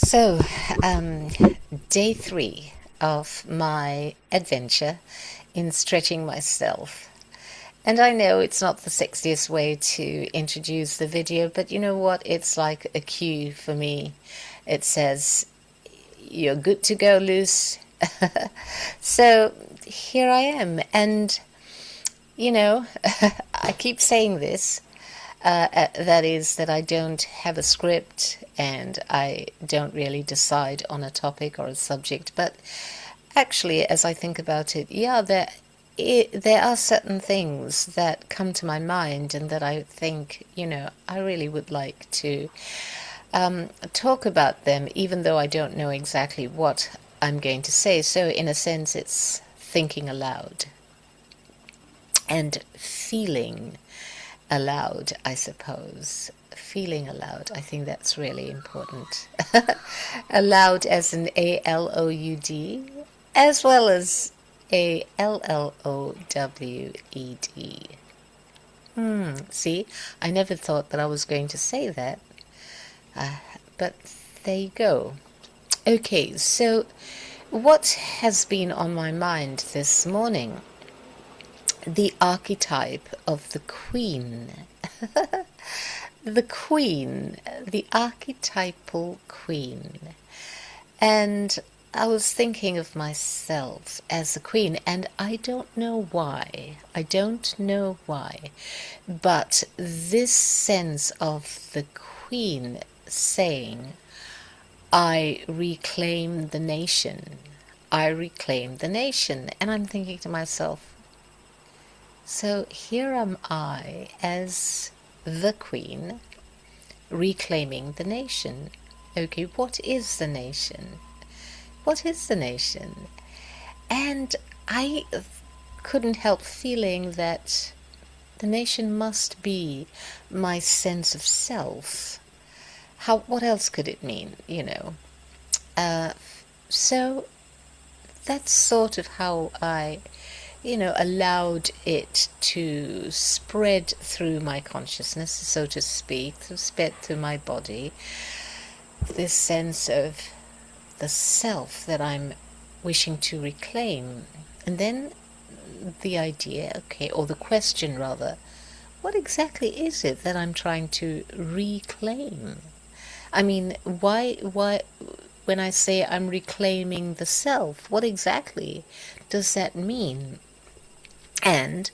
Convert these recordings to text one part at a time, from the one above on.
So, um, day 3 of my adventure in stretching myself. And I know it's not the sexiest way to introduce the video, but you know what? It's like a cue for me. It says, "You're good to go, Luce." So here I am. And, you know, I keep saying this. That is, that I don't have a script and I don't really decide on a topic or a subject. But actually, as I think about it, yeah, there are certain things that come to my mind and that I think, I really would like to talk about them, even though I don't know exactly what I'm going to say. So, in a sense, it's thinking aloud and feeling aloud, I suppose. Feeling aloud, I think that's really important. Aloud as in ALOUD, as well as ALLOWED. See, I never thought that I was going to say that, but there you go. Okay, so what has been on my mind this morning? The archetype of the queen. The queen, the archetypal queen. And I was thinking of myself as a queen, and I don't know why. I don't know why. But this sense of the queen saying, I reclaim the nation. I reclaim the nation. And I'm thinking to myself, so here am I as the queen reclaiming the nation. Okay, what is the nation? What is the nation? And I couldn't help feeling that the nation must be my sense of self. What else could it mean? Uh, so that's sort of how I allowed it to spread through my consciousness, so to speak, to spread through my body, this sense of the self that I'm wishing to reclaim. And then the idea, okay, or the question rather, what exactly is it that I'm trying to reclaim? I mean, why, when I say I'm reclaiming the self, what exactly does that mean? And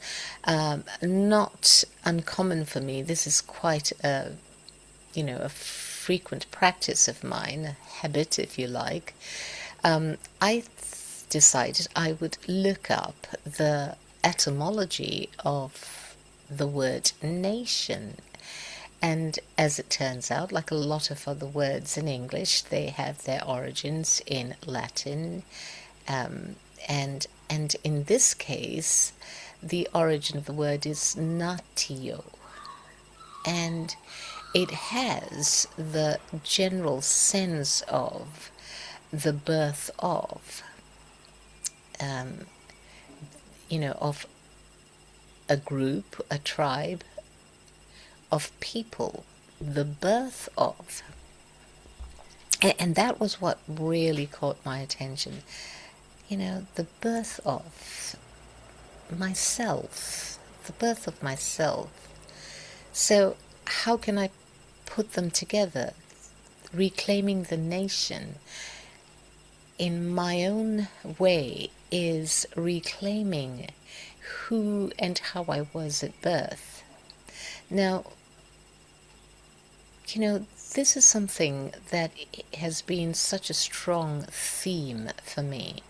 not uncommon for me, this is quite a frequent practice of mine, a habit, if you like. I decided I would look up the etymology of the word nation. And as it turns out, like a lot of other words in English, they have their origins in Latin, um, and in this case, the origin of the word is natio, and it has the general sense of the birth of, um, of a group, a tribe of people, the birth of. And that was what really caught my attention. The birth of myself, the birth of myself. So how can I put them together? Reclaiming the nation in my own way is reclaiming who and how I was at birth. Now, this is something that has been such a strong theme for me.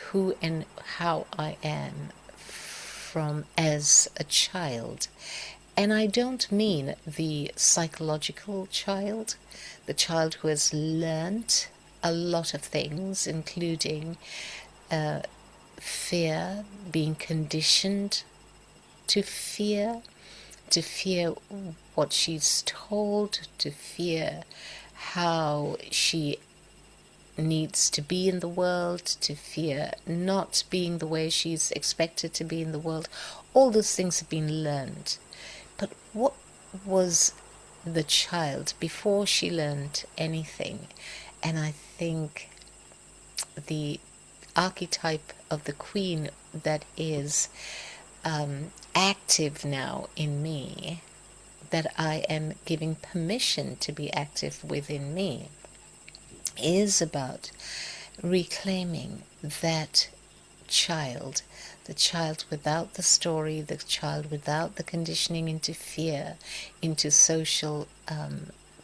Who and how I am from as a child. And I don't mean the psychological child, the child who has learnt a lot of things, including fear, being conditioned to fear what she's told, to fear how she needs to be in the world, to fear not being the way she's expected to be in the world. All those things have been learned. But what was the child before she learned anything. And I think the archetype of the queen that is active now in me, that I am giving permission to be active within me, is about reclaiming that child, the child without the story, the child without the conditioning into fear, into social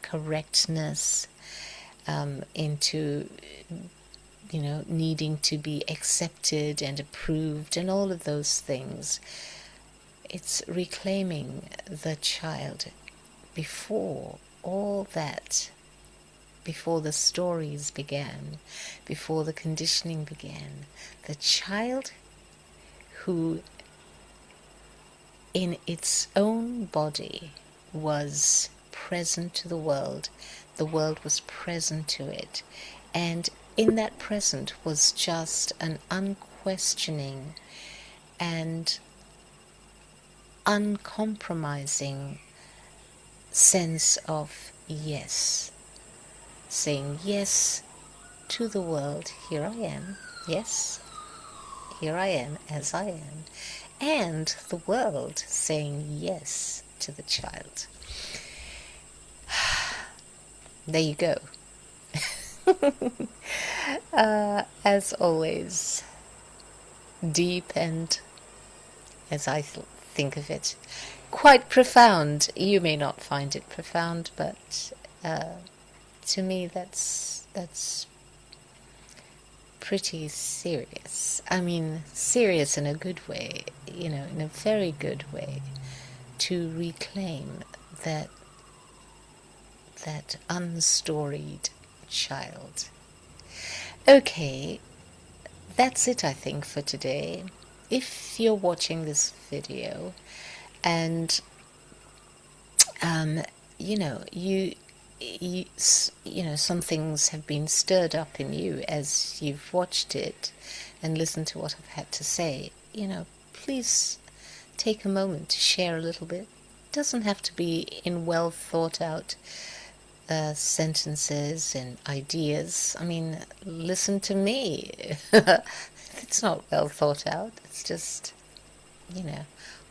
correctness, into needing to be accepted and approved and all of those things. It's reclaiming the child before all that, before the stories began, before the conditioning began. The child who in its own body was present to the world was present to it, and in that present was just an unquestioning and uncompromising sense of yes, saying yes to the world. Here I am, yes, here I am as I am, and the world saying yes to the child. There you go. As always, deep and, as I think of it, quite profound. You may not find it profound, but to me that's pretty serious. I mean, serious in a good way, in a very good way, to reclaim that unstoried child. Okay, that's it, I think, for today. If you're watching this video and some things have been stirred up in you as you've watched it and listened to what I've had to say, please take a moment to share a little bit. It doesn't have to be in well thought out sentences and ideas. I mean, listen to me. It's not well thought out. It's just,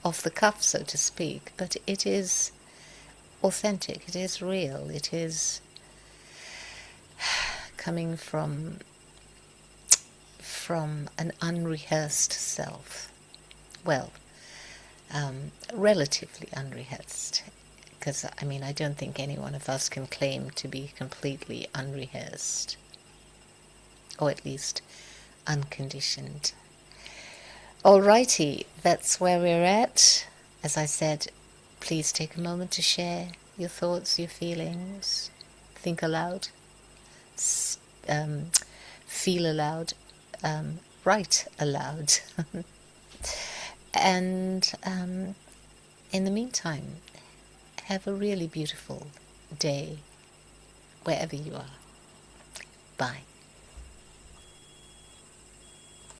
off the cuff, so to speak. But it is authentic. It is real. It is coming from an unrehearsed self. Well, relatively unrehearsed. Because, I don't think any one of us can claim to be completely unrehearsed, or at least unconditioned. Alrighty, that's where we're at. As I said, please take a moment to share your thoughts, your feelings, think aloud, feel aloud, write aloud. And in the meantime, have a really beautiful day wherever you are. Bye.